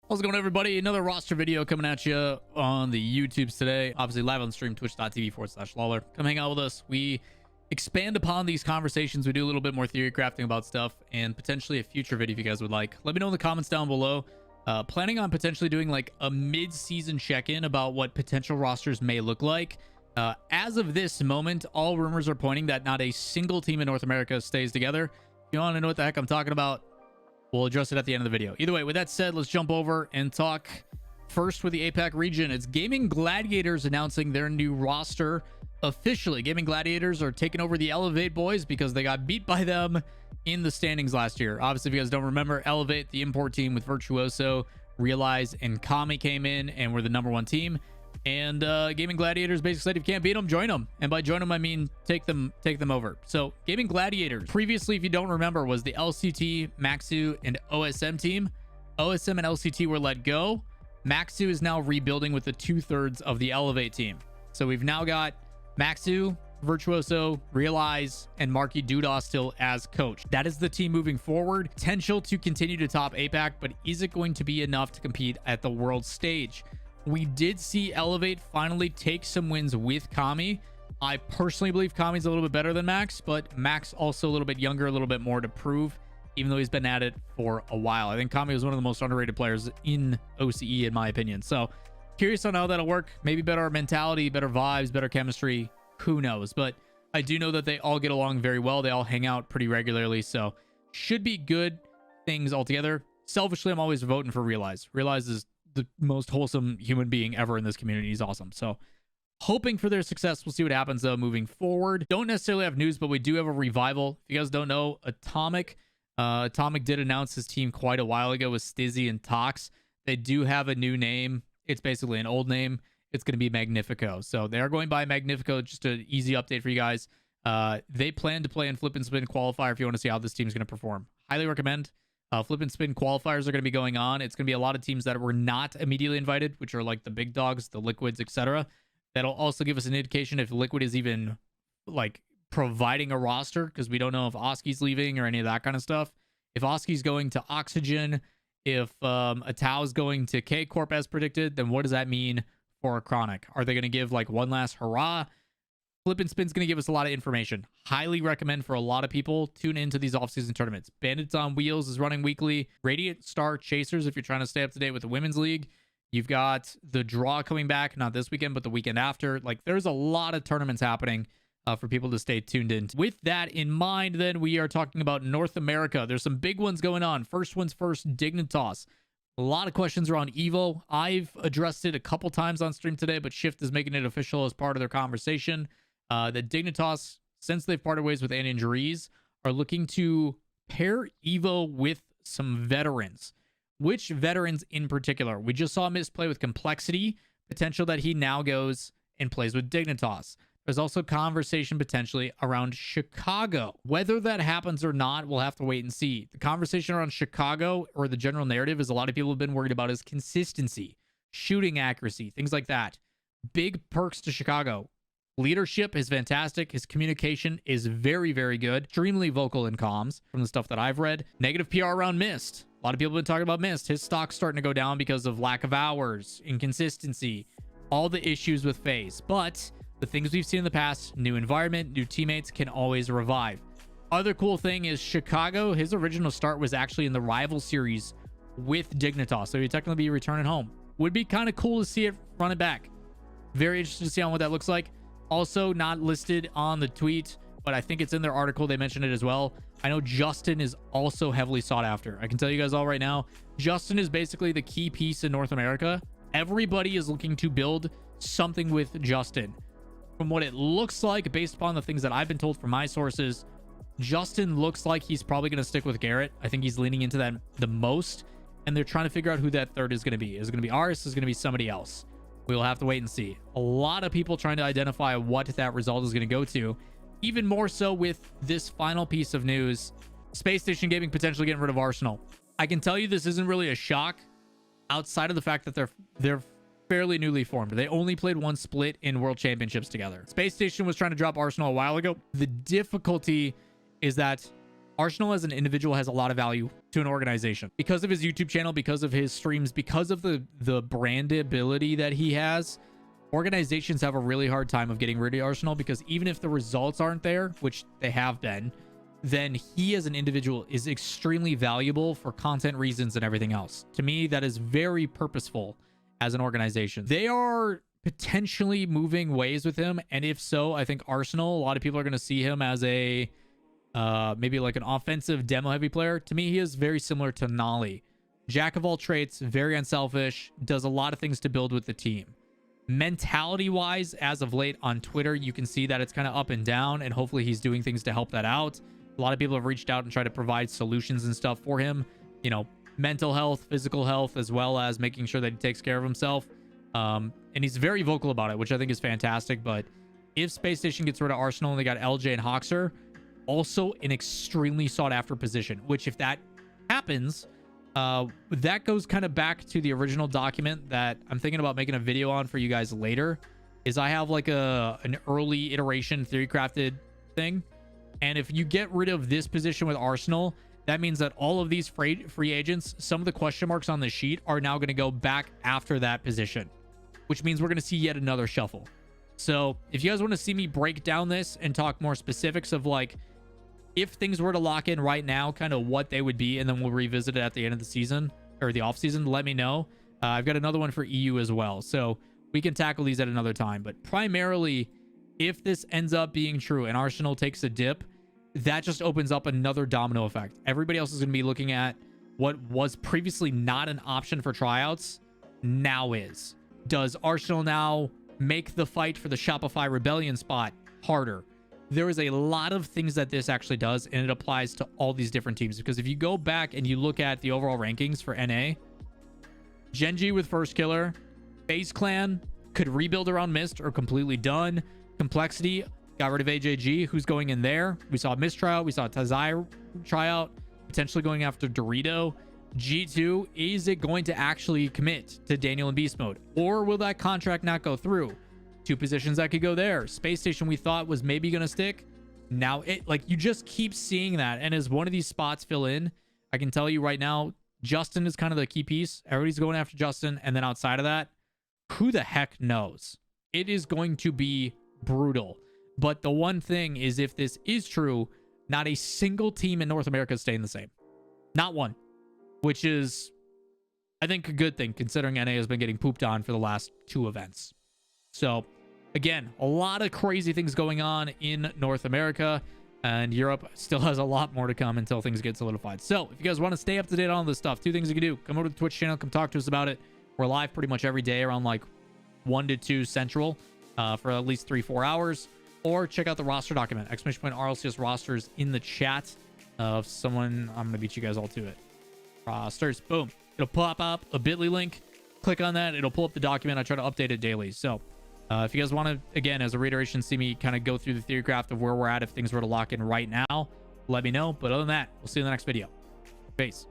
How's it going, everybody? Another roster video coming at you on the YouTubes today. Obviously live on stream, twitch.tv/Lawler. Come hang out with us. We expand upon these conversations. We do a little bit more theory crafting about stuff and potentially a future video if you guys would like. Let me know in the comments down below. Planning on potentially doing like a mid-season check-in about what potential rosters may look like. As of this moment, all rumors are pointing that not a single team in North America stays together. If you want to know what the heck I'm talking about, we'll address it at the end of the video. Either way, with that said, let's jump over and talk first with the APAC region. It's Gaming Gladiators announcing their new roster officially. Gaming Gladiators are taking over the Elevate boys because they got beat by them in the standings last year. Obviously, if you guys don't remember, Elevate, the import team with Virtuoso, Realize, and Kami came in and were the #1 team. And Gaming Gladiators basically said if you can't beat them, join them. And by join them, I mean take them over. So Gaming Gladiators, previously, if you don't remember, was the LCT, Maxu, and OSM team. OSM and LCT were let go. Maxu is now rebuilding with the 2/3 of the Elevate team. So we've now got Maxu, Virtuoso, Realize, and Marky Dudas still as coach. That is the team moving forward. Potential to continue to top APAC, but is it going to be enough to compete at the world stage? We did see Elevate finally take some wins with Kami. I personally believe Kami's a little bit better than Max, but Max also a little bit younger, a little bit more to prove, even though he's been at it for a while. I think Kami was one of the most underrated players in OCE, in my opinion. So curious on how that'll work. Maybe better mentality, better vibes, better chemistry. Who knows? But I do know that they all get along very well. They all hang out pretty regularly. So should be good things altogether. Selfishly, I'm always voting for Realize. Realize is the most wholesome human being ever in this community. He's awesome. So hoping for their success. We'll see what happens though moving forward. Don't necessarily have news, but we do have a revival. If you guys don't know, Atomic did announce his team quite a while ago with Stizzy and Tox. They do have a new name. It's basically an old name. It's going to be Magnifico. So they are going by Magnifico. Just an easy update for you guys. They plan to play in Flip and Spin qualifier if you want to see how this team is going to perform. Highly recommend. Flip and Spin qualifiers are going to be going on. It's going to be a lot of teams that were not immediately invited, which are like the big dogs, the Liquids, etc. That'll also give us an indication if Liquid is even like providing a roster, because we don't know if Oski's leaving or any of that kind of stuff. If Oski's going to Oxygen, if Atao is going to K Corp as predicted, then what does that mean for Chronic? Are they going to give like one last hurrah? Flip and Spin's going to give us a lot of information. Highly recommend for a lot of people. Tune into these off-season tournaments. Bandits on Wheels is running weekly. Radiant Star Chasers, if you're trying to stay up to date with the Women's League. You've got the Draw coming back, not this weekend, but the weekend after. Like, there's a lot of tournaments happening for people to stay tuned in. With that in mind, then, we are talking about North America. There's some big ones going on. First one's first, Dignitas. A lot of questions around Evoh. I've addressed it a couple times on stream today, but Shift is making it official as part of their conversation. That Dignitas, since they've parted ways with Andy and Jeriz, are looking to pair Evoh with some veterans. Which veterans in particular? We just saw Mist play with Complexity. Potential that he now goes and plays with Dignitas. There's also conversation potentially around Chicago. Whether that happens or not, we'll have to wait and see. The conversation around Chicago, or the general narrative, is a lot of people have been worried about is consistency, shooting accuracy, things like that. Big perks to Chicago. Leadership is fantastic. His communication is very, very good. Extremely vocal in comms from the stuff that I've read. Negative PR around Mist. A lot of people have been talking about Mist. His stock's starting to go down because of lack of hours, inconsistency, all the issues with FaZe. But the things we've seen in the past, new environment, new teammates, can always revive. Other cool thing is Chicago, his original start was actually in the Rival Series with Dignitas. So he'd technically be returning home. Would be kind of cool to see it run it back. Very interested to see on what that looks like. Also not listed on the tweet, but I think it's in their article. They mentioned it as well. I know Justin is also heavily sought after. I can tell you guys all right now, Justin is basically the key piece in North America. Everybody is looking to build something with Justin. From what it looks like, based upon the things that I've been told from my sources, Justin looks like he's probably going to stick with Garrett. I think he's leaning into that the most, and they're trying to figure out who that third is going to be. Is it going to be Aris? Is it going to be somebody else? We will have to wait and see. A lot of people trying to identify what that result is going to go to. Even more so with this final piece of news, Spacestation Gaming potentially getting rid of Arsenal. I can tell you this isn't really a shock outside of the fact that they're fairly newly formed. They only played one split in World Championships together. Spacestation was trying to drop Arsenal a while ago. The difficulty is that Arsenal as an individual has a lot of value to an organization because of his YouTube channel, because of his streams, because of the brandability that he has. Organizations have a really hard time of getting rid of Arsenal because even if the results aren't there, which they have been, then he as an individual is extremely valuable for content reasons and everything else. To me, that is very purposeful as an organization. They are potentially moving ways with him, and if so, I think Arsenal, a lot of people are going to see him as a maybe like an offensive demo heavy player. To me, he is very similar to Nolly. Jack of all trades, very unselfish, does a lot of things to build with the team. Mentality wise, as of late on Twitter, you can see that it's kind of up and down, and hopefully he's doing things to help that out. A lot of people have reached out and tried to provide solutions and stuff for him, you know, mental health, physical health, as well as making sure that he takes care of himself. And he's very vocal about it, which I think is fantastic. But if Space Station gets rid of Arsenal and they got LJ and Hoxer, also an extremely sought after position, which if that happens, that goes kind of back to the original document that I'm thinking about making a video on for you guys later. Is I have like an early iteration theory crafted thing. And if you get rid of this position with Arsenal, that means that all of these free agents, some of the question marks on the sheet are now going to go back after that position, which means we're going to see yet another shuffle. So if you guys want to see me break down this and talk more specifics of like, if things were to lock in right now, kind of what they would be, and then we'll revisit it at the end of the season or the off season, let me know. I've got another one for EU as well, so we can tackle these at another time. But primarily, if this ends up being true and Arsenal takes a dip, that just opens up another domino effect. Everybody else is going to be looking at what was previously not an option for tryouts, now is. Does Arsenal now make the fight for the Shopify Rebellion spot harder? There is a lot of things that this actually does, and it applies to all these different teams. Because if you go back and you look at the overall rankings for NA, Genji with First Killer, FaZe Clan could rebuild around Mist or completely done. Complexity got rid of AJG, who's going in there. We saw Mist tryout, we saw Tazai tryout, potentially going after Dorito. G2, is it going to actually commit to Daniel in Beast Mode? Or will that contract not go through? Two positions that could go there. Space Station we thought was maybe going to stick. Now, you just keep seeing that. And as one of these spots fill in, I can tell you right now, Justin is kind of the key piece. Everybody's going after Justin. And then outside of that, who the heck knows? It is going to be brutal. But the one thing is, if this is true, not a single team in North America is staying the same. Not one. Which is, I think, a good thing, considering NA has been getting pooped on for the last two events. So, again, a lot of crazy things going on in North America, and Europe still has a lot more to come until things get solidified. So, if you guys want to stay up to date on all this stuff, two things you can do. Come over to the Twitch channel, come talk to us about it. We're live pretty much every day around like 1 to 2 Central for at least 3-4 hours. Or check out the roster document, !RLCS rosters in the chat of someone. I'm going to beat you guys all to it. Rosters, boom. It'll pop up a bit.ly link. Click on that. It'll pull up the document. I try to update it daily. So if you guys want to, again, as a reiteration, see me kind of go through the theory craft of where we're at if things were to lock in right now, let me know. But other than that, we'll see you in the next video. Peace.